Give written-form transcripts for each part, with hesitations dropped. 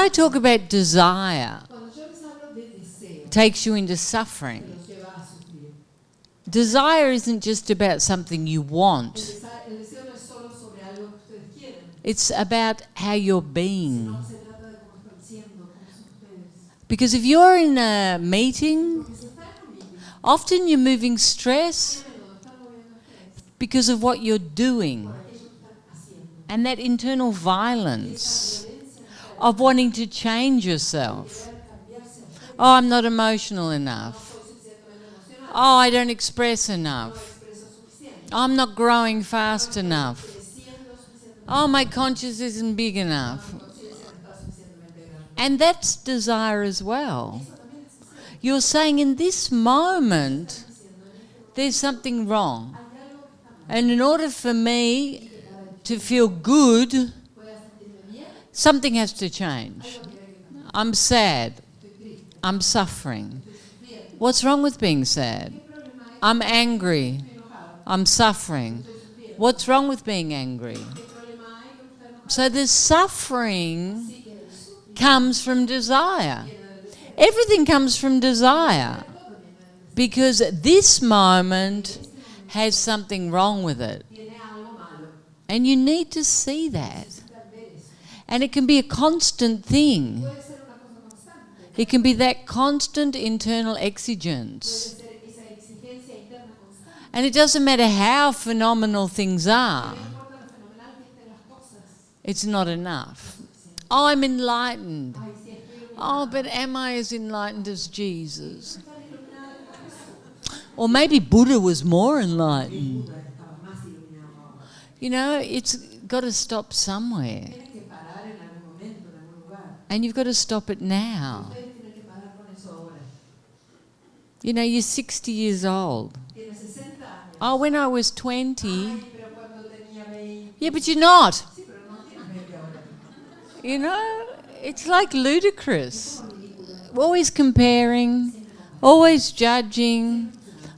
I talk about desire, it takes you into suffering. Desire isn't just about something you want. It's about how you're being. Because if you're in a meeting, often you're moving stress because of what you're doing. And that internal violence of wanting to change yourself. Oh, I'm not emotional enough. Oh, I don't express enough. I'm not growing fast enough. Oh, my conscience isn't big enough. And that's desire as well. You're saying in this moment, there's something wrong. And in order for me to feel good, something has to change. I'm sad. I'm suffering. What's wrong with being sad? I'm angry. I'm suffering. What's wrong with being angry? So the suffering comes from desire. Everything comes from desire. Because this moment has something wrong with it. And you need to see that. And it can be a constant thing. It can be that constant internal exigence. And it doesn't matter how phenomenal things are. It's not enough. Oh, I'm enlightened. Oh, but am I as enlightened as Jesus? Or maybe Buddha was more enlightened. You know, it's got to stop somewhere. And you've got to stop it now. You know, you're 60 years old. Oh, when I was 20. Yeah, but you're not. You know, it's like ludicrous. Always comparing, always judging,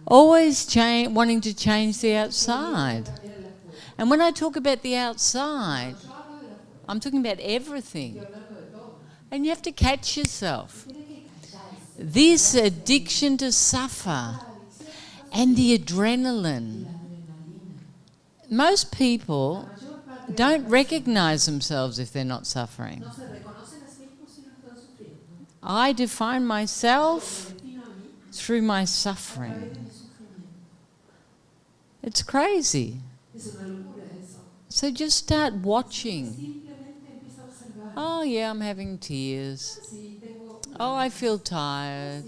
always wanting to change the outside. And when I talk about the outside, I'm talking about everything. And you have to catch yourself. This addiction to suffer and the adrenaline. Most people don't recognize themselves if they're not suffering. I define myself through my suffering. It's crazy. So just start watching. Oh yeah, I'm having tears. Oh, I feel tired.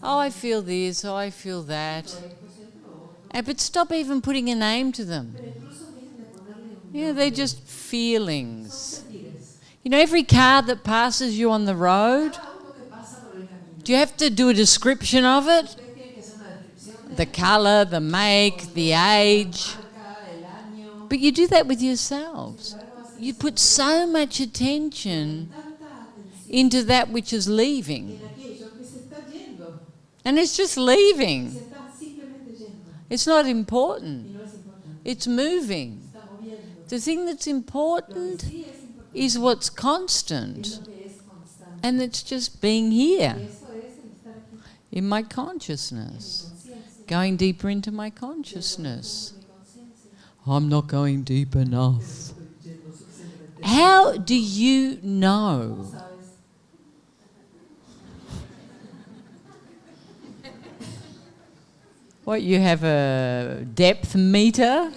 Oh, I feel this. Oh, I feel that. But stop even putting a name to them. Yeah, they're just feelings. You know, every car that passes you on the road, do you have to do a description of it? The colour, the make, the age. But you do that with yourselves. You put so much attention into that which is leaving. And it's just leaving. It's not important. It's moving. The thing that's important is what's constant. And it's just being here. In my consciousness. Going deeper into my consciousness. I'm not going deep enough. How do you know? What, you have a depth meter?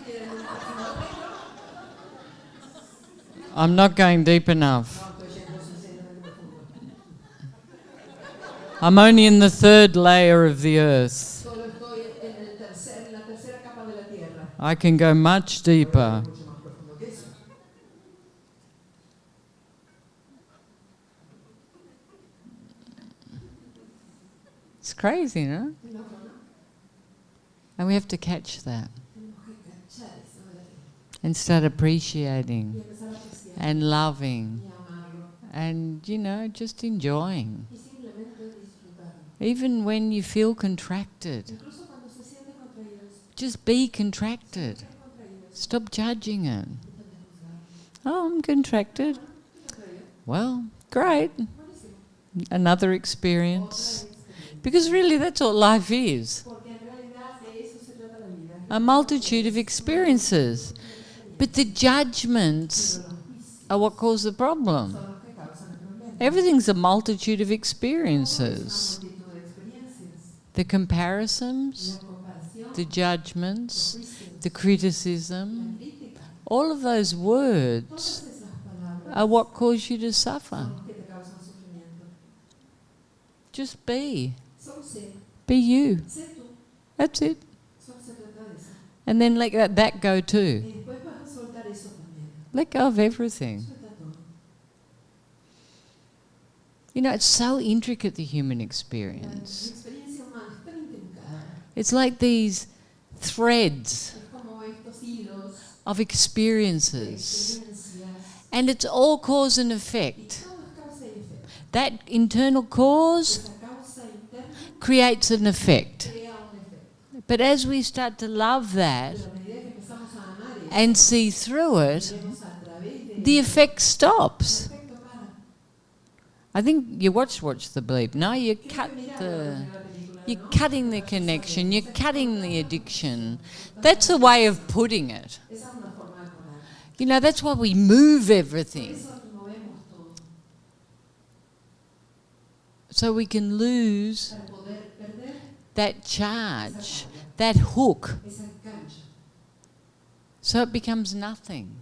I'm not going deep enough. I'm only in the third layer of the earth. I can go much deeper. It's crazy, no? And we have to catch that. And start appreciating and loving and, you know, just enjoying. Even when you feel contracted. Just be contracted. Stop judging it. Oh, I'm contracted. Well, Great. Another experience. Because really that's what life is. A multitude of experiences. But the judgments are what cause the problem. Everything's a multitude of experiences. The comparisons, the judgments, the criticism, all of those words are what cause you to suffer. Just be. Be you. That's it. And then let that go too. Let go of everything. You know, it's so intricate, the human experience. It's like these threads of experiences. And it's all cause and effect. That internal cause creates an effect. But as we start to love that and see through it, the effect stops. I think you watch the bleep. No, you're cutting the connection, you're cutting the addiction. That's a way of putting it. You know, that's why we move everything. So we can lose that charge, that hook. So it becomes nothing.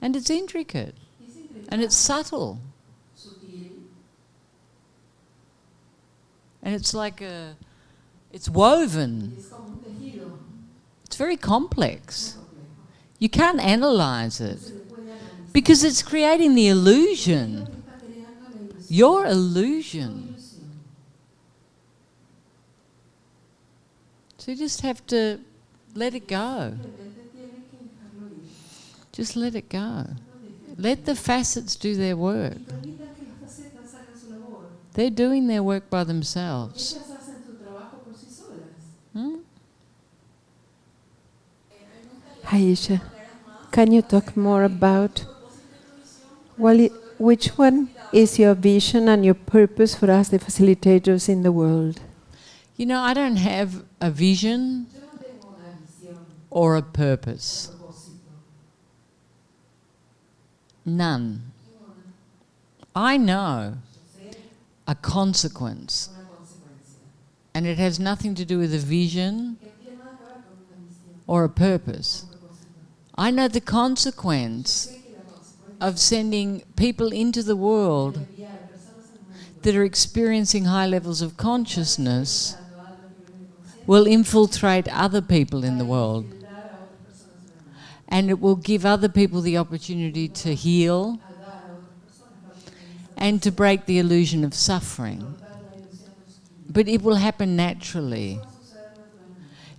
And it's intricate. And it's subtle. And it's like it's woven. It's very complex. You can't analyze it. Because it's creating the illusion. Your illusion. So you just have to let it go. Just let it go. Let the facets do their work. They're doing their work by themselves. Hi, Isha. Can you talk more about which one is your vision and your purpose for us, the facilitators in the world? You know, I don't have a vision or a purpose. None. I know a consequence, and it has nothing to do with a vision or a purpose. I know the consequence of sending people into the world that are experiencing high levels of consciousness will infiltrate other people in the world. And it will give other people the opportunity to heal and to break the illusion of suffering. But it will happen naturally.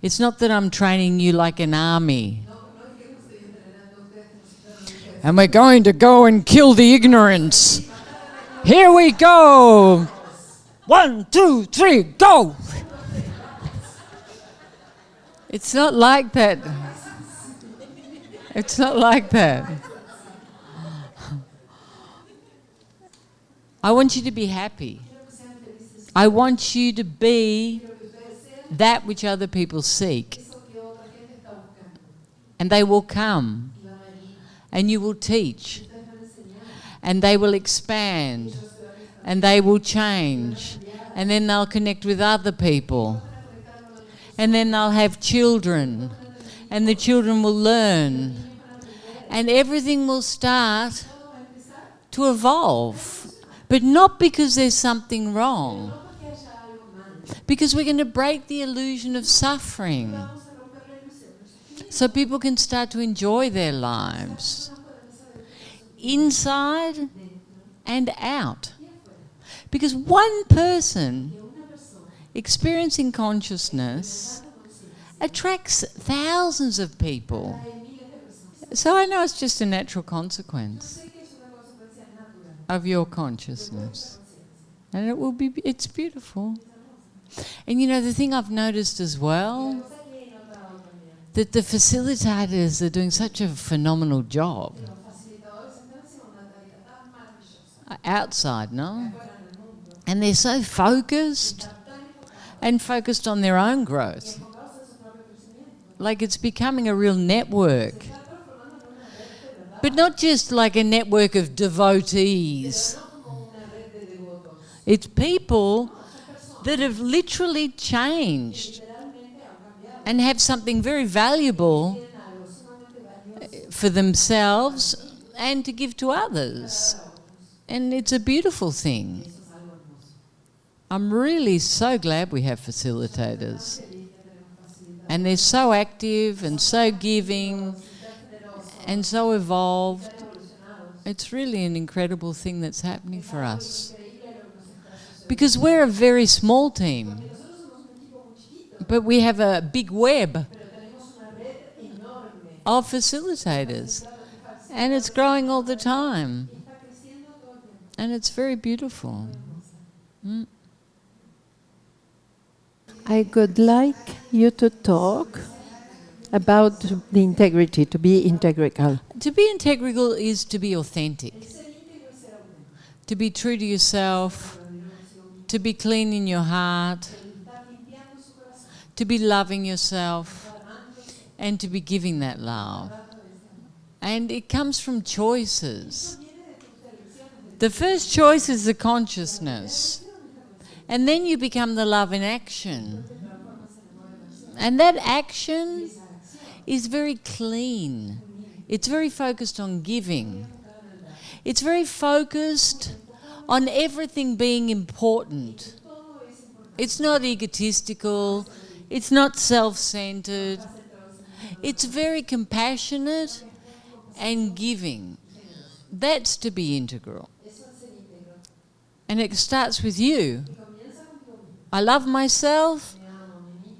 It's not that I'm training you like an army. And we're going to go and kill the ignorance. Here we go. 1, 2, 3, go. It's not like that. It's not like that. I want you to be happy. I want you to be that which other people seek. And they will come. And you will teach. And they will expand. And they will change. And then they'll connect with other people. And then they'll have children. And the children will learn. And everything will start to evolve. But not because there's something wrong. Because we're going to break the illusion of suffering. So people can start to enjoy their lives. Inside and out. Because one person experiencing consciousness attracts thousands of people. So I know it's just a natural consequence of your consciousness. And it's beautiful. And you know, the thing I've noticed as well that the facilitators are doing such a phenomenal job. Outside, no? And they're so focused and focused on their own growth. Like it's becoming a real network. But not just like a network of devotees. It's people that have literally changed and have something very valuable for themselves and to give to others. And it's a beautiful thing. I'm really so glad we have facilitators. And they're so active and so giving and so evolved. It's really an incredible thing that's happening for us. Because we're a very small team, but we have a big web of facilitators. And it's growing all the time. And it's very beautiful. I would like you to talk about the integrity, to be integral. To be integral is to be authentic. To be true to yourself. To be clean in your heart. To be loving yourself. And to be giving that love. And it comes from choices. The first choice is the consciousness. And then you become the love in action. And that action is very clean. It's very focused on giving. It's very focused on everything being important. It's not egotistical. It's not self-centered. It's very compassionate and giving. That's to be integral. And it starts with you. I love myself.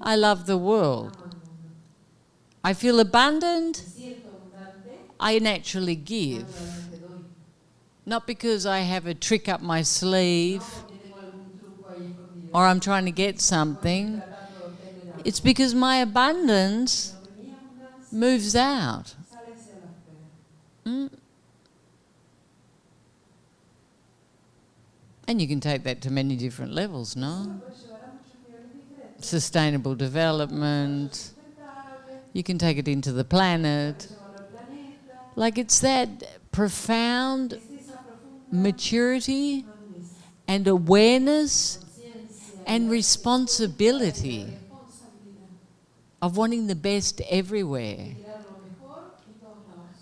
I love the world. I feel abundant. I naturally give. Not because I have a trick up my sleeve or I'm trying to get something. It's because my abundance moves out. And you can take that to many different levels, no? Sustainable development. You can take it into the planet. Like it's that profound maturity and awareness and responsibility of wanting the best everywhere,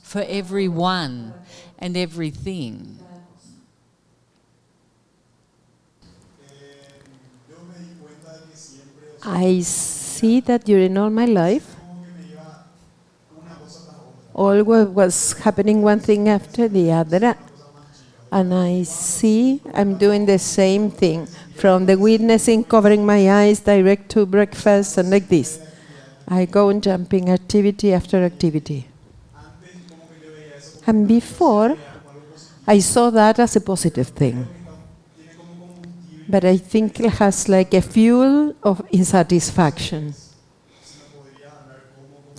for everyone and everything. I see that during all my life, always was happening one thing after the other, and I see I'm doing the same thing, from the witnessing, covering my eyes, direct to breakfast, and like this. I go on jumping activity after activity. And before, I saw that as a positive thing. But I think it has like a fuel of insatisfaction.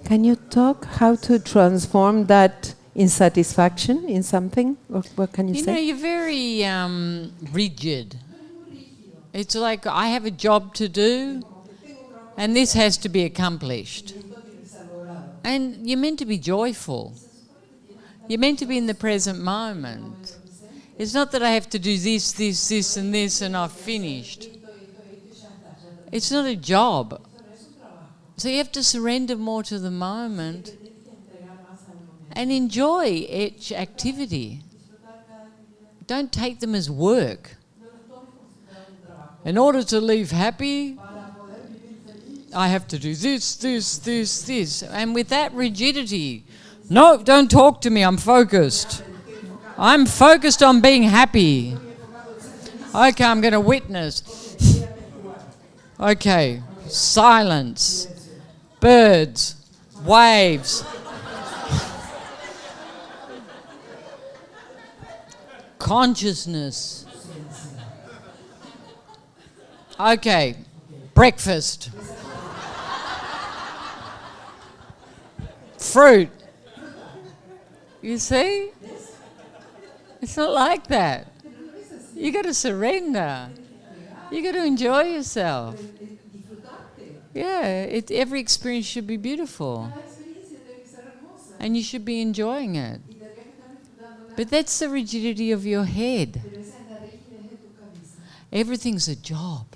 Can you talk how to transform that insatisfaction in something? Or what can you say? You know, you're very rigid. It's like, I have a job to do, and this has to be accomplished. And you're meant to be joyful. You're meant to be in the present moment. It's not that I have to do this, this, this, and this, and I've finished. It's not a job. So you have to surrender more to the moment and enjoy each activity. Don't take them as work. In order to live happy, I have to do this, this, this, this. And with that rigidity, no, don't talk to me, I'm focused. I'm focused on being happy. Okay, I'm going to witness. Okay, silence, birds, waves. Consciousness. Okay, breakfast. fruit. You see? It's not like that. You got to surrender. You got to enjoy yourself. Yeah, every experience should be beautiful. And you should be enjoying it. But that's the rigidity of your head. Everything's a job.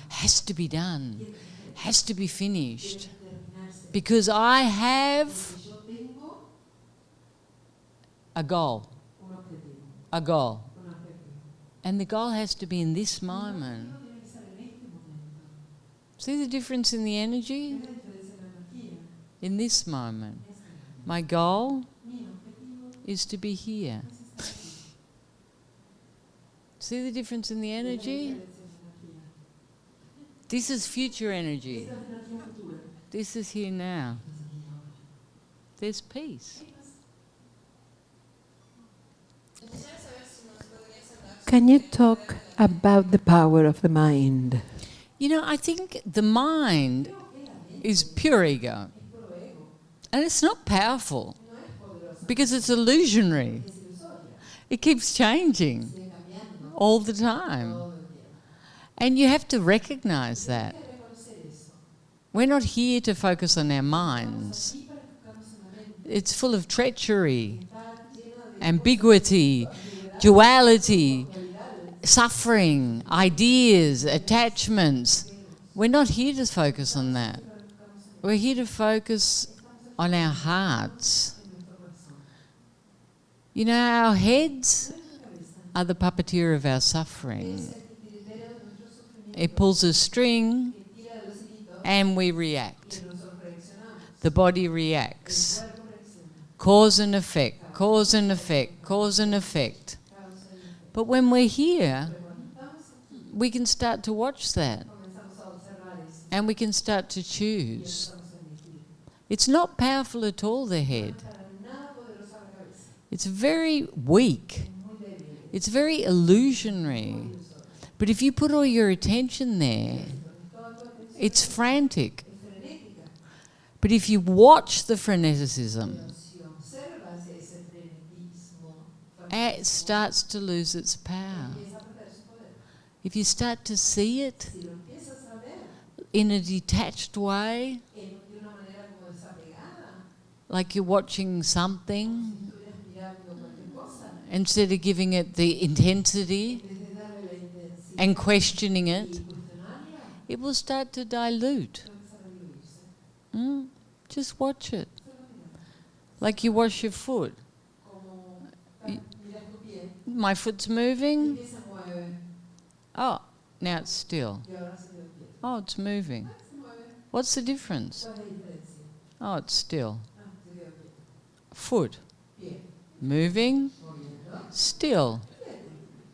Has to be done. Has to be finished. Because I have a goal. A goal. And the goal has to be in this moment. See the difference in the energy? In this moment. My goal is to be here. See the difference in the energy? This is future energy. This is here now. There's peace. Can you talk about the power of the mind? You know, I think the mind is pure ego. And it's not powerful because it's illusionary. It keeps changing all the time. And you have to recognize that. We're not here to focus on our minds. It's full of treachery, ambiguity, duality, suffering, ideas, attachments. We're not here to focus on that. We're here to focus on our hearts. You know, our heads are the puppeteer of our suffering. It pulls a string and we react. The body reacts. Cause and effect, cause and effect, cause and effect. But when we're here, we can start to watch that. And we can start to choose. It's not powerful at all, the head. It's very weak. It's very illusionary. But if you put all your attention there, it's frantic. But if you watch the freneticism, it starts to lose its power. If you start to see it in a detached way, like you're watching something, instead of giving it the intensity and questioning it, it will start to dilute. Just watch it. Like you wash your foot. My foot's moving. Oh, now it's still. Oh, it's moving. What's the difference? Oh, it's still. Foot. Moving. Still.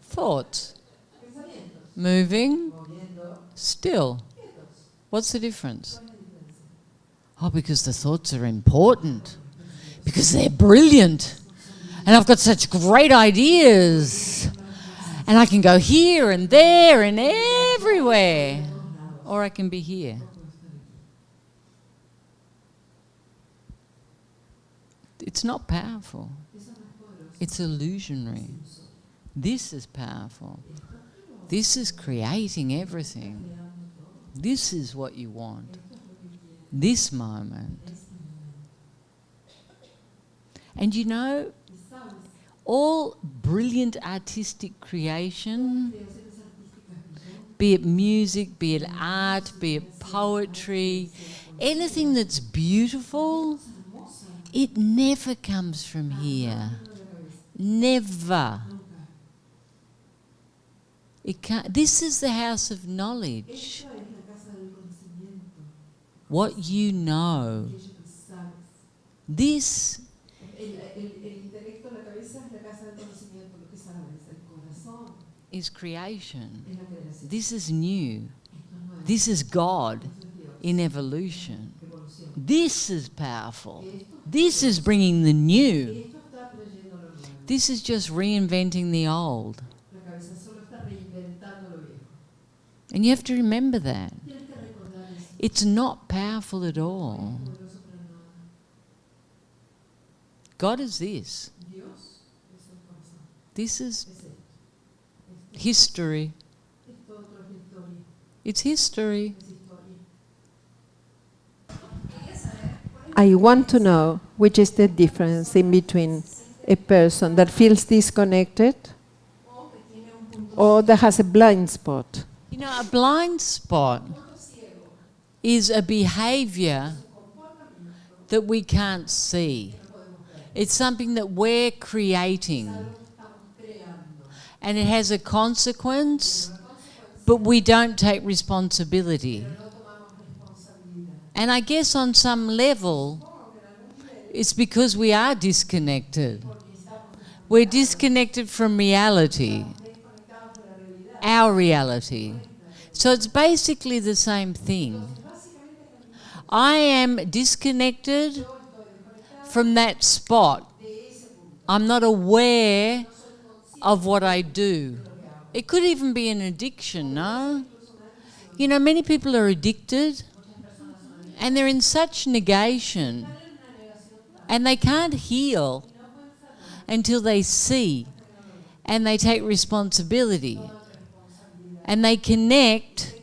Thoughts. Moving. Still. What's the difference? Oh, because the thoughts are important. Because they're brilliant. And I've got such great ideas. And I can go here and there and everywhere. Or I can be here. It's not powerful. It's illusionary. This is powerful. This is creating everything. This is what you want. This moment. And you know, all brilliant artistic creation, be it music, be it art, be it poetry, anything that's beautiful, it never comes from here. Never. It can't. This is the house of knowledge. What you know. This is creation. This is new. This is God in evolution. This is powerful. This is bringing the new. This is just reinventing the old. And you have to remember that. It's not powerful at all. God is this. This is history. It's history. I want to know which is the difference in between a person that feels disconnected or that has a blind spot. You know, a blind spot is a behavior that we can't see. It's something that we're creating. And it has a consequence, but we don't take responsibility. And I guess on some level, it's because we are disconnected. We're disconnected from reality, our reality. So it's basically the same thing. I am disconnected from that spot. I'm not aware of what I do. It could even be an addiction, no? You know, many people are addicted and they're in such negation and they can't heal until they see and they take responsibility and they connect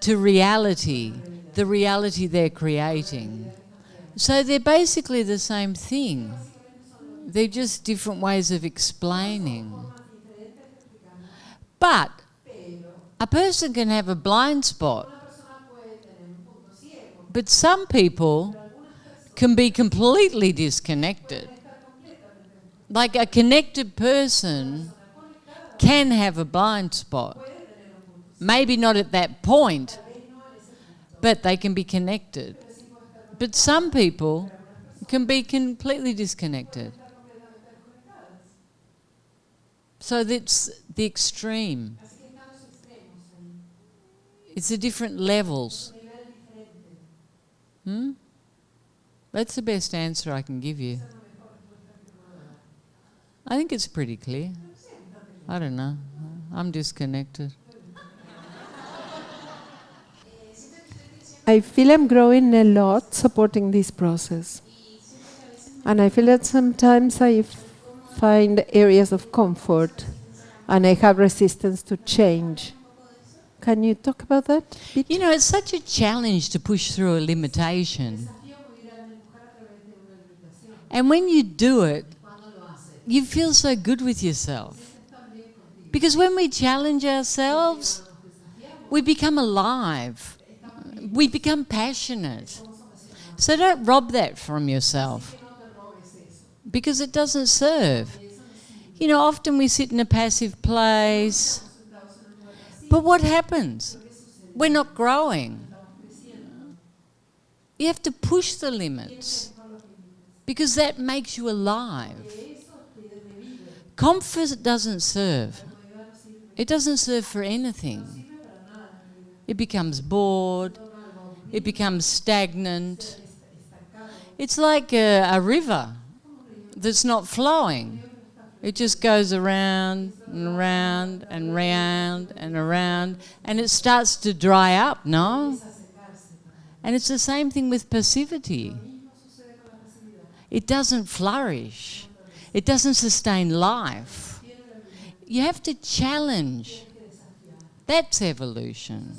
to reality, the reality they're creating. So they're basically the same thing. They're just different ways of explaining. But a person can have a blind spot. But some people can be completely disconnected. Like a connected person can have a blind spot. Maybe not at that point, but they can be connected. But some people can be completely disconnected. So that's the extreme. It's the different levels. That's the best answer I can give you. I think it's pretty clear. I don't know. I'm disconnected. I feel I'm growing a lot supporting this process. And I feel that sometimes I find areas of comfort and I have resistance to change. Can you talk about that a bit? You know, it's such a challenge to push through a limitation. And when you do it, you feel so good with yourself. Because when we challenge ourselves, we become alive. We become passionate. So don't rob that from yourself. Because it doesn't serve. You know, often we sit in a passive place. But what happens? We're not growing. You have to push the limits. Because that makes you alive. Comfort doesn't serve. It doesn't serve for anything. It becomes bored. It becomes stagnant. It's like a river that's not flowing. It just goes around and around and round and around, and it starts to dry up, no? And it's the same thing with passivity. It doesn't flourish. It doesn't sustain life. You have to challenge. That's evolution.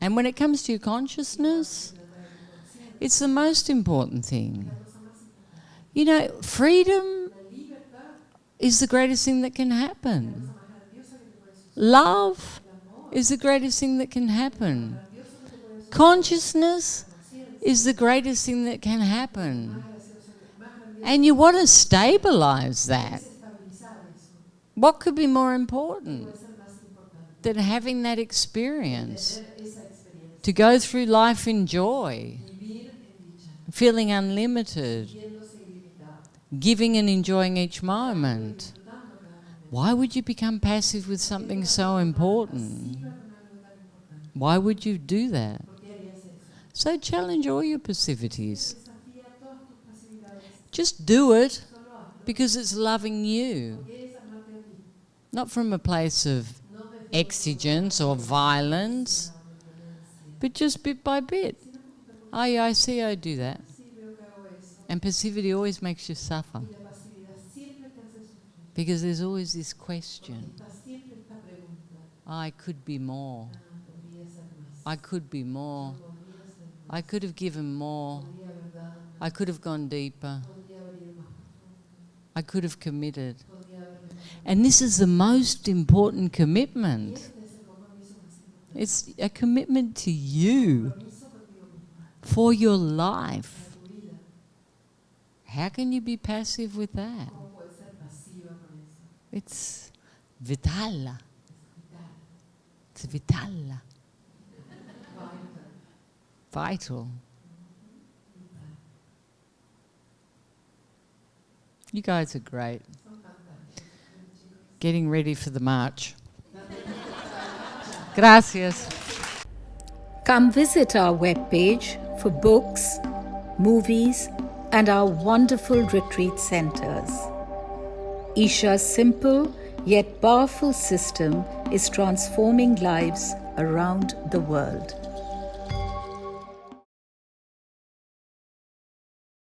And when it comes to your consciousness, it's the most important thing. You know, freedom is the greatest thing that can happen. Love is the greatest thing that can happen. Consciousness is the greatest thing that can happen. And you want to stabilize that. What could be more important than having that experience? To go through life in joy, feeling unlimited, giving and enjoying each moment. Why would you become passive with something so important? Why would you do that? So challenge all your passivities. Just do it because it's loving you. Not from a place of exigence or violence, but just bit by bit. Oh yeah, I see I do that. And passivity always makes you suffer. Because there's always this question. I could be more. I could be more. I could have given more. I could have gone deeper. I could have committed. And this is the most important commitment. It's a commitment to you for your life. How can you be passive with that? It's vital. It's vital. Vital. You guys are great. Getting ready for the march. Gracias. Come visit our webpage for books, movies, and our wonderful retreat centers. Isha's simple yet powerful system is transforming lives around the world.